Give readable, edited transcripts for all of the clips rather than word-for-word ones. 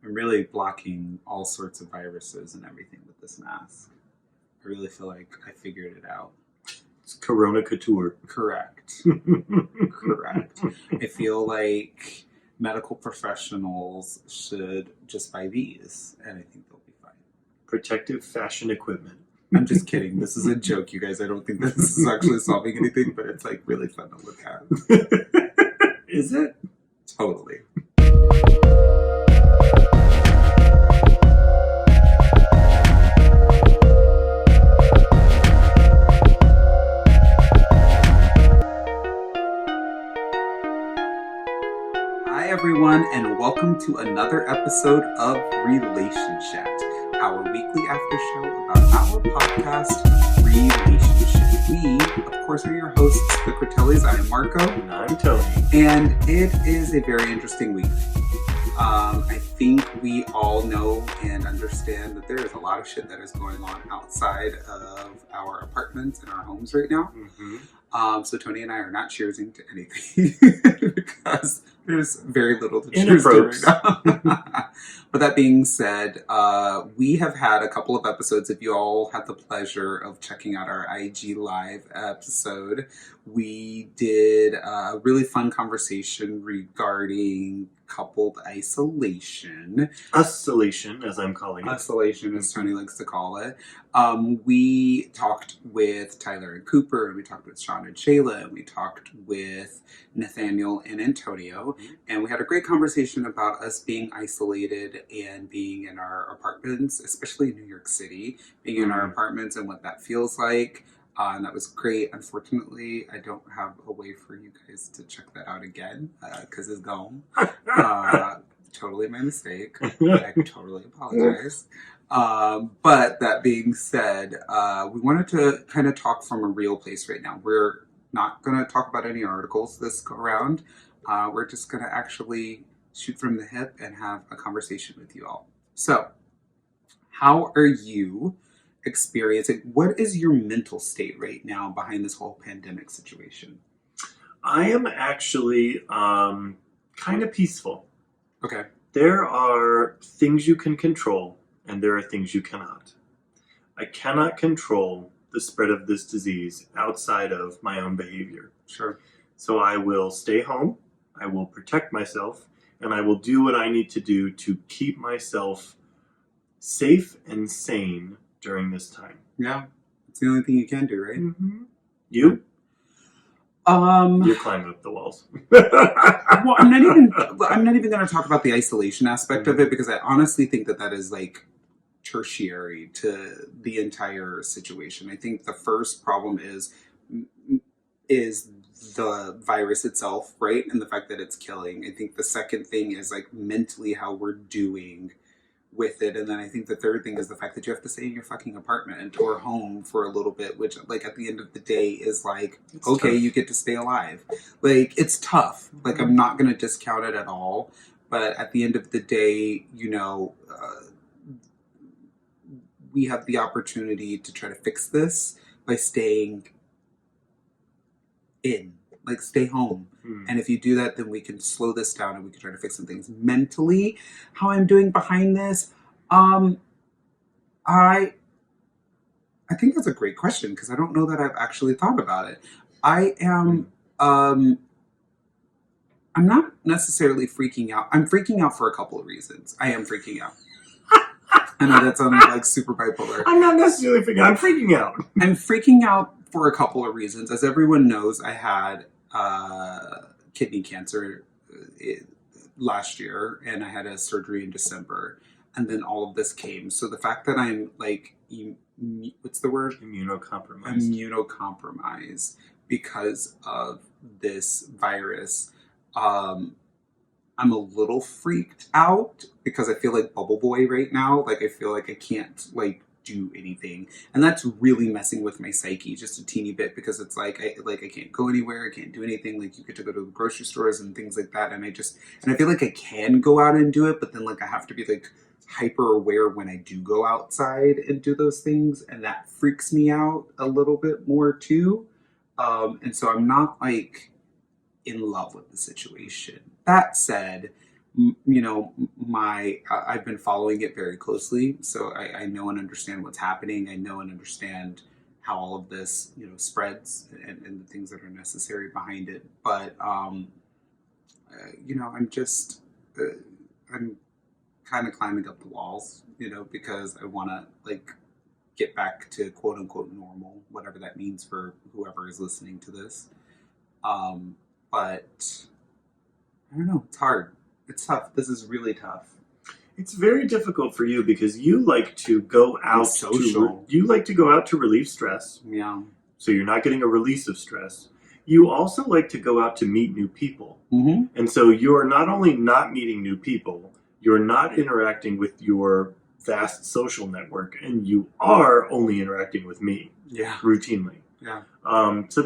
I'm really blocking all sorts of viruses and everything with this mask. I really feel like I figured it out. It's Corona Couture. Correct. Correct. I feel like medical professionals should just buy these, and I think they'll be fine. Protective fashion equipment. I'm just kidding. This is a joke, you guys. I don't think this is actually solving anything, but it's like really fun to look at. Is it? Totally. Hi, everyone, and welcome to another episode of Relationshit, our weekly after show about our podcast, Relationshit. We, of course, are your hosts, the Critellis. I am Marko. And I'm Tony. And it is a very interesting week. I think we all know and understand that there is a lot of shit that is going on outside of our apartments and our homes right now. Mm-hmm. So Tony and I are not cheersing to anything because there's very little to cheers to right now. But that being said, we have had a couple of episodes. If you all had the pleasure of checking out our IG Live episode, we did a really fun conversation regarding coupled isolation. Isolation, as I'm calling it. Isolation, as Tony likes to call it. We talked with Tyler and Cooper, and we talked with Sean and Shayla, and we talked with Nathaniel and Antonio, and we had a great conversation about us being isolated and being in our apartments, especially in New York City, being in our apartments and what that feels like. And that was great. Unfortunately, I don't have a way for you guys to check that out again because it's gone. Totally my mistake. I totally apologize. But that being said, we wanted to kind of talk from a real place right now. We're not going to talk about any articles this go around. We're just going to actually shoot from the hip and have a conversation with you all. So, how are you experiencing? What is your mental state right now behind this whole pandemic situation? I am actually kind of peaceful. Okay. There are things you can control, and there are things you cannot. I cannot control the spread of this disease outside of my own behavior. Sure. So I will stay home, I will protect myself, and I will do what I need to do to keep myself safe and sane during this time. Yeah. It's the only thing you can do, right? Mm-hmm. You? You're climbing up the walls. Well, I'm not even going to talk about the isolation aspect of it, because I honestly think that is like tertiary to the entire situation. I think the first problem is the virus itself, right? And the fact that it's killing. I think the second thing is like mentally how we're doing with it. And then I think the third thing is the fact that you have to stay in your fucking apartment or home for a little bit, which like at the end of the day is like, it's okay, tough. You get to stay alive. Like, it's tough. Like, I'm not going to discount it at all. But at the end of the day, you know, we have the opportunity to try to fix this by staying in. Like, stay home. And if you do that, then we can slow this down and we can try to fix some things. Mentally, how I'm doing behind this, I think that's a great question, because I don't know that I've actually thought about it. I am, I'm not necessarily freaking out. I'm freaking out for a couple of reasons. I am freaking out. I know that sounded like super bipolar. I'm not necessarily freaking out. I'm freaking out. I'm freaking out for a couple of reasons. As everyone knows, I had kidney cancer last year, and I had a surgery in December, and then all of this came. So the fact that I'm like, what's the word? Immunocompromised because of this virus. I'm a little freaked out because I feel like Bubble Boy right now. Like, I feel like I can't like do anything, and that's really messing with my psyche just a teeny bit, because it's like I can't go anywhere, I can't do anything. Like, you get to go to the grocery stores and things like that, and I feel like I can go out and do it, but then like I have to be like hyper aware when I do go outside and do those things, and that freaks me out a little bit more too. And so I'm not like in love with the situation. That said, I've been following it very closely, so I know and understand what's happening. I know and understand how all of this, spreads and the things that are necessary behind it. But, I'm just, I'm kind of climbing up the walls, because I want to get back to quote unquote normal, whatever that means for whoever is listening to this. But I don't know. It's hard. It's tough. This is really tough. It's very difficult for you because you like to go out social. You like to go out to relieve stress. Yeah. So you're not getting a release of stress. You also like to go out to meet new people. Mm-hmm. And so you're not only not meeting new people, you're not interacting with your vast social network, and you are only interacting with me. Yeah. Routinely. Yeah. So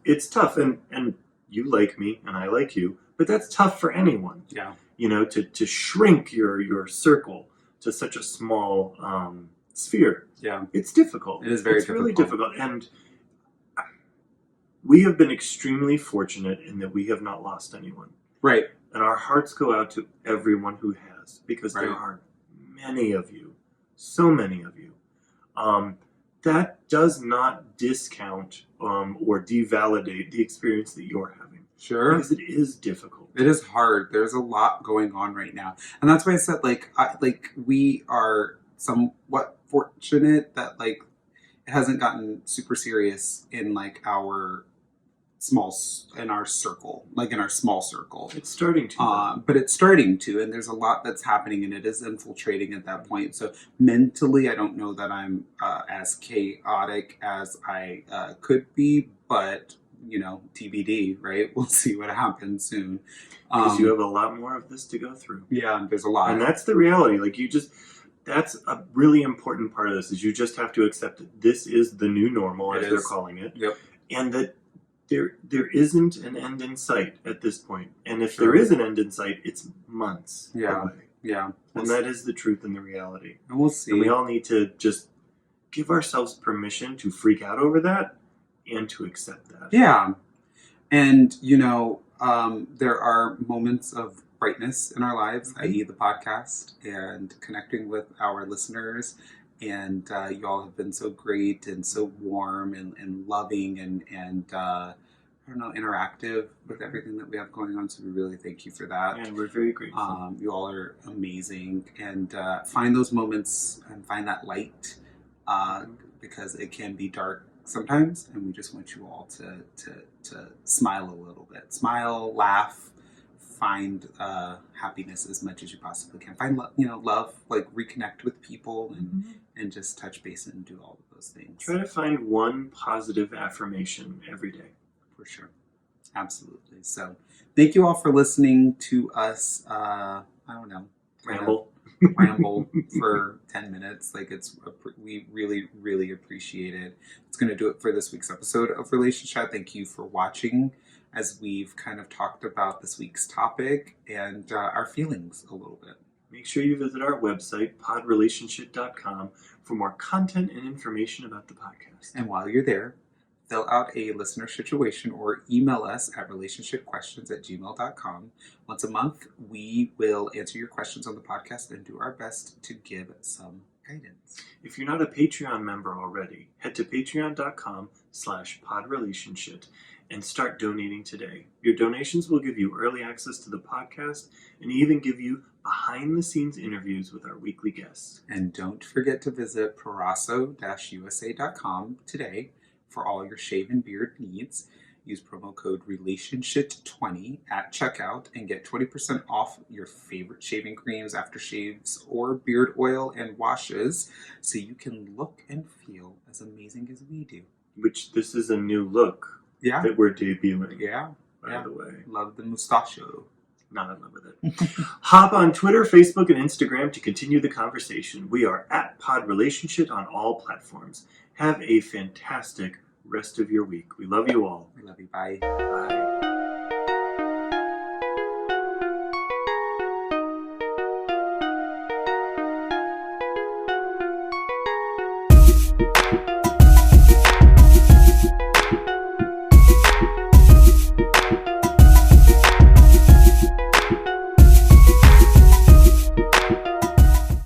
it's tough, and you like me and I like you, but that's tough for anyone. Yeah. To shrink your circle to such a small sphere. Yeah. It's difficult. It is very difficult. It's really difficult. And we have been extremely fortunate in that we have not lost anyone. Right. And our hearts go out to everyone who has, because Right. there are many of you, so many of you. That does not discount or devalidate the experience that you're having. Sure. Because it is difficult. It is hard. There's a lot going on right now. And that's why I said, we are somewhat fortunate that, it hasn't gotten super serious in, our circle, in our small circle. It's starting to. But it's starting to, and there's a lot that's happening, and it is infiltrating at that point. So mentally, I don't know that I'm as chaotic as I could be, but TBD, right? We'll see what happens soon. Because you have a lot more of this to go through. Yeah, there's a lot. And that's the reality. That's a really important part of this, is you just have to accept that this is the new normal, as they're calling it. Yep. And that there isn't an end in sight at this point. And if Sure. there is an end in sight, it's months away. Yeah. And that is the truth and the reality. And we'll see. And we all need to just give ourselves permission to freak out over that and to accept that. Yeah. And, there are moments of brightness in our lives, i.e. the podcast and connecting with our listeners. And you all have been so great and so warm and loving and interactive with everything that we have going on. So we really thank you for that. And we're very grateful. You all are amazing. And find those moments and find that light because it can be dark sometimes. And we just want you all to smile a little bit. Smile, laugh, find happiness as much as you possibly can. Find love, reconnect with people and just touch base and do all of those things. Try to find one positive affirmation every day. For sure. Absolutely. So thank you all for listening to us, ramble for 10 minutes. We really, really appreciate it. It's going to do it for this week's episode of Relationshit. Thank you for watching as we've kind of talked about this week's topic and our feelings a little bit. Make sure you visit our website, podrelationshit.com, for more content and information about the podcast. And while you're there, fill out a listener situation or email us at relationshipquestions@gmail.com. Once a month, we will answer your questions on the podcast and do our best to give some guidance. If you're not a Patreon member already, head to patreon.com/podrelationshit and start donating today. Your donations will give you early access to the podcast and even give you behind-the-scenes interviews with our weekly guests. And don't forget to visit parasso-usa.com today for all your shave and beard needs. Use promo code Relationshit20 at checkout and get 20% off your favorite shaving creams, aftershaves, or beard oil and washes so you can look and feel as amazing as we do. Which this is a new look that we're debuting. By the way. Love the mustachio. Not in love with it. Hop on Twitter, Facebook, and Instagram to continue the conversation. We are at PodRelationshit on all platforms. Have a fantastic rest of your week. We love you all. We love you. Bye. Bye.